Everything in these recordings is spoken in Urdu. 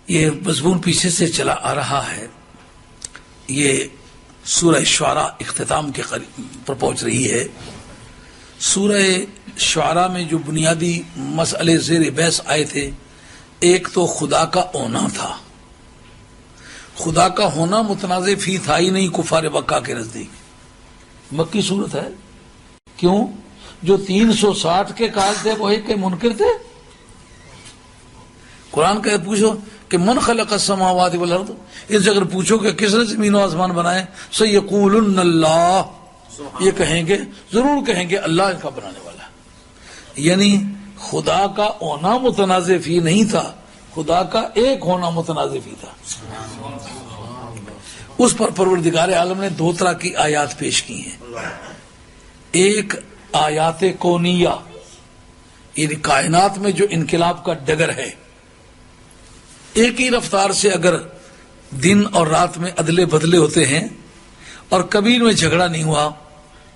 یہ مضمون پیچھے سے چلا آ رہا ہے. یہ سورہ شعراء اختتام کے پر پہنچ رہی ہے. سورہ شعراء میں جو بنیادی مسئلے زیر بحث آئے تھے، ایک تو خدا کا ہونا تھا. خدا کا ہونا متنازع فی تھا ہی نہیں کفار مکہ کے نزدیک. مکی صورت ہے. کیوں؟ جو 360 کے قائل تھے وہ ایک کے منکر تھے. قرآن کا پوچھو کہ من خلق السماوات والارض، اس اگر پوچھو کہ کس نے زمین و آسمان بنائے، سیقولن اللہ، یہ کہیں گے، ضرور کہیں گے اللہ ان کا بنانے والا ہے. یعنی خدا کا ہونا متنازع فی نہیں تھا، خدا کا ایک ہونا متنازع فی تھا. اس پر پروردگار عالم نے 2 طرح کی آیات پیش کی ہیں. ایک آیات کونیہ، یعنی کائنات میں جو انقلاب کا ڈگر ہے، ایک ہی رفتار سے اگر دن اور رات میں ادلے بدلے ہوتے ہیں اور کبھی ان میں جھگڑا نہیں ہوا،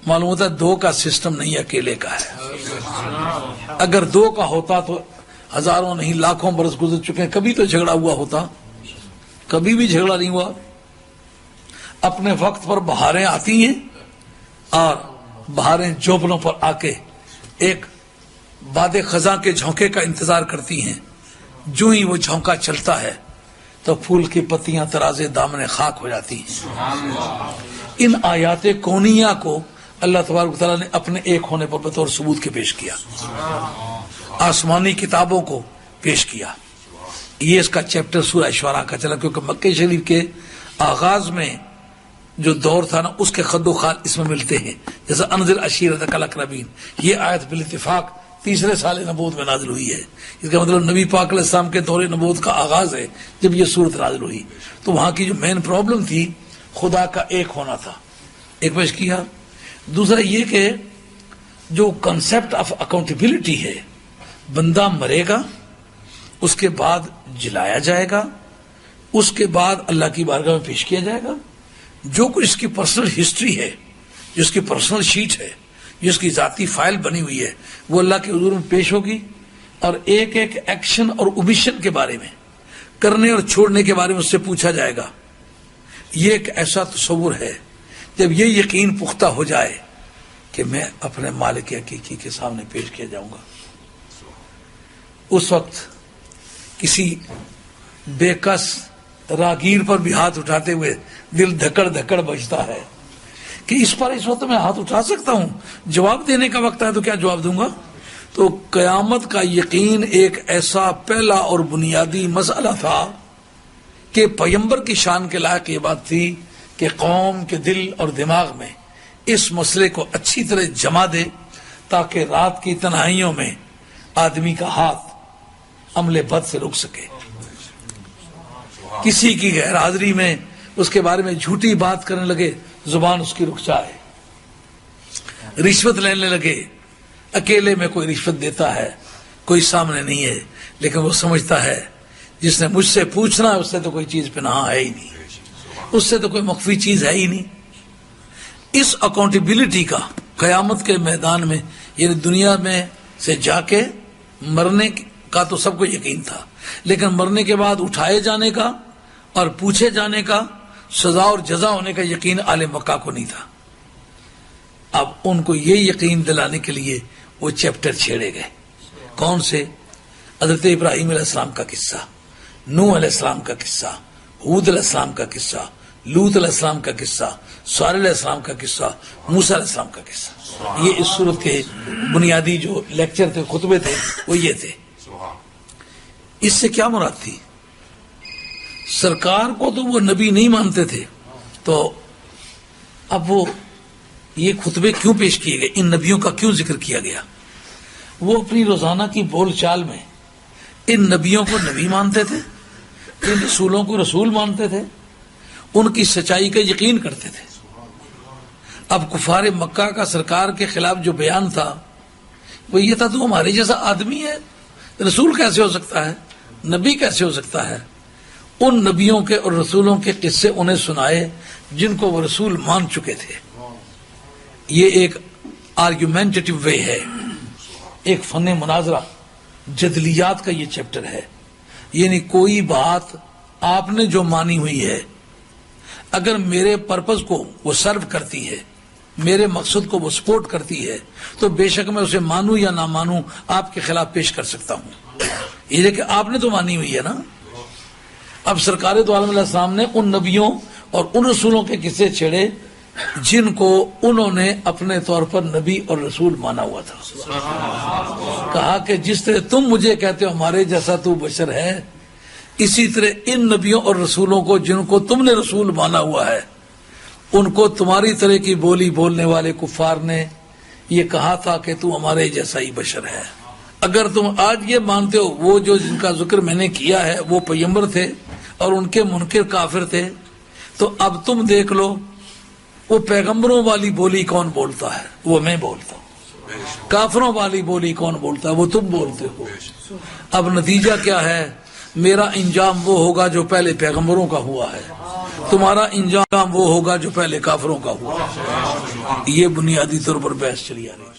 معلوم ہوتا ہے 2 کا سسٹم نہیں اکیلے کا ہے. اگر 2 کا ہوتا تو ہزاروں نہیں لاکھوں برس گزر چکے ہیں، کبھی تو جھگڑا ہوا ہوتا. کبھی بھی جھگڑا نہیں ہوا. اپنے وقت پر بہاریں آتی ہیں اور بہاریں جوبنوں پر آ کے ایک باد خزاں کے جھونکے کا انتظار کرتی ہیں. جو ہی وہ جھونکا چلتا ہے تو پھول کی پتیاں ترازے دامن خاک ہو جاتی ہیں. ان آیات کونیہ کو اللہ تبارک و تعالیٰ نے اپنے ایک ہونے پر بطور ثبوت کے پیش کیا. آسمانی کتابوں کو پیش کیا. یہ اس کا چیپٹر سورہ شعراء کا چلا، کیونکہ مکہ شریف کے آغاز میں جو دور تھا نا، اس کے خد و خال اس میں ملتے ہیں. جیسے انذر عشیرتک الاقربین، یہ آیت بالاتفاق 3 سال نبوت میں نازل ہوئی ہے. اس کا مطلب نبی پاک علیہ السلام کے دور نبوت کا آغاز ہے جب یہ صورت نازل ہوئی. تو وہاں کی جو مین پرابلم تھی، خدا کا ایک ہونا تھا، ایک پیش کیا. دوسرا یہ کہ جو کنسپٹ آف اکاؤنٹیبلٹی ہے، بندہ مرے گا، اس کے بعد جلایا جائے گا، اس کے بعد اللہ کی بارگاہ میں پیش کیا جائے گا. جو کچھ اس کی پرسنل ہسٹری ہے، جو اس کی پرسنل شیٹ ہے، جو اس کی ذاتی فائل بنی ہوئی ہے، وہ اللہ کے حضور میں پیش ہوگی. اور ایک ایک ایکشن اور اومیشن کے بارے میں، کرنے اور چھوڑنے کے بارے میں اس سے پوچھا جائے گا. یہ ایک ایسا تصور ہے جب یہ یقین پختہ ہو جائے کہ میں اپنے مالک حقیقی کے سامنے پیش کیا جاؤں گا، اس وقت کسی بے کس راگیر پر بھی ہاتھ اٹھاتے ہوئے دل دھکڑ دھکڑ بجتا ہے کہ اس پر اس وقت میں ہاتھ اٹھا سکتا ہوں. جواب دینے کا وقت ہے تو کیا جواب دوں گا. تو قیامت کا یقین ایک ایسا پہلا اور بنیادی مسئلہ تھا کہ پیغمبر کی شان کے لائق یہ بات تھی کہ قوم کے دل اور دماغ میں اس مسئلے کو اچھی طرح جما دے تاکہ رات کی تنہائیوں میں آدمی کا ہاتھ عمل بد سے رک سکے. کسی کی غیر حاضری میں اس کے بارے میں جھوٹی بات کرنے لگے، زبان اس کی رک جائے. رشوت لینے لگے، اکیلے میں کوئی رشوت دیتا ہے، کوئی سامنے نہیں ہے، لیکن وہ سمجھتا ہے جس نے مجھ سے پوچھنا ہے اس سے تو کوئی چیز پنہا ہے ہی نہیں، اس سے تو کوئی مخفی چیز ہے ہی نہیں. اس اکاؤنٹیبلٹی کا قیامت کے میدان میں، یعنی دنیا میں سے جا کے مرنے کا تو سب کو یقین تھا، لیکن مرنے کے بعد اٹھائے جانے کا اور پوچھے جانے کا، سزا اور جزا ہونے کا یقین آل مکہ کو نہیں تھا. اب ان کو یہ یقین دلانے کے لیے وہ چیپٹر چھیڑے گئے. کون سے؟ حضرت ابراہیم علیہ السلام کا قصہ، نوح علیہ السلام کا قصہ، ہود علیہ السلام کا قصہ، لوط علیہ السلام کا قصہ، صالح علیہ السلام کا قصہ، موسیٰ علیہ السلام کا قصہ. یہ اس صورت کے بنیادی جو لیکچر تھے، خطبے تھے، وہ یہ تھے. اس سے کیا مراد تھی؟ سرکار کو تو وہ نبی نہیں مانتے تھے، تو اب وہ یہ خطبے کیوں پیش کیے گئے، ان نبیوں کا کیوں ذکر کیا گیا؟ وہ اپنی روزانہ کی بول چال میں ان نبیوں کو نبی مانتے تھے، ان رسولوں کو رسول مانتے تھے، ان کی سچائی کا یقین کرتے تھے. اب کفار مکہ کا سرکار کے خلاف جو بیان تھا وہ یہ تھا، تو ہمارے جیسا آدمی ہے، رسول کیسے ہو سکتا ہے، نبی کیسے ہو سکتا ہے. ان نبیوں کے اور رسولوں کے قصے انہیں سنائے جن کو وہ رسول مان چکے تھے. یہ ایک آرگیومنٹیٹو وے ہے، ایک فن مناظرہ، جدلیات کا یہ چیپٹر ہے. یعنی کوئی بات آپ نے جو مانی ہوئی ہے اگر میرے پرپز کو وہ سرو کرتی ہے، میرے مقصد کو وہ سپورٹ کرتی ہے، تو بے شک میں اسے مانوں یا نہ مانوں آپ کے خلاف پیش کر سکتا ہوں۔ یہ کہ آپ نے تو مانی ہوئی ہے نا۔ اب سرکار دو عالم علیہ السلام نے ان نبیوں اور ان رسولوں کے قصے چھیڑے جن کو انہوں نے اپنے طور پر نبی اور رسول مانا ہوا تھا۔ کہا کہ جس طرح تم مجھے کہتے ہو ہمارے جیسا تو بشر ہے، اسی طرح ان نبیوں اور رسولوں کو جن کو تم نے رسول مانا ہوا ہے ان کو تمہاری طرح کی بولی بولنے والے کفار نے یہ کہا تھا کہ تو ہمارے جیسا ہی بشر ہے۔ اگر تم آج یہ مانتے ہو وہ جو جن کا ذکر میں نے کیا ہے وہ پیغمبر تھے اور ان کے منکر کافر تھے، تو اب تم دیکھ لو وہ پیغمبروں والی بولی کون بولتا ہے؟ وہ میں بولتا ہوں۔ کافروں والی بولی کون بولتا ہے؟ وہ تم بولتے ہو۔ اب نتیجہ کیا ہے؟ میرا انجام وہ ہوگا جو پہلے پیغمبروں کا ہوا ہے، تمہارا انجام وہ ہوگا جو پہلے کافروں کا ہوا ہے۔ یہ بنیادی طور پر بحث چلی آ رہی ہے۔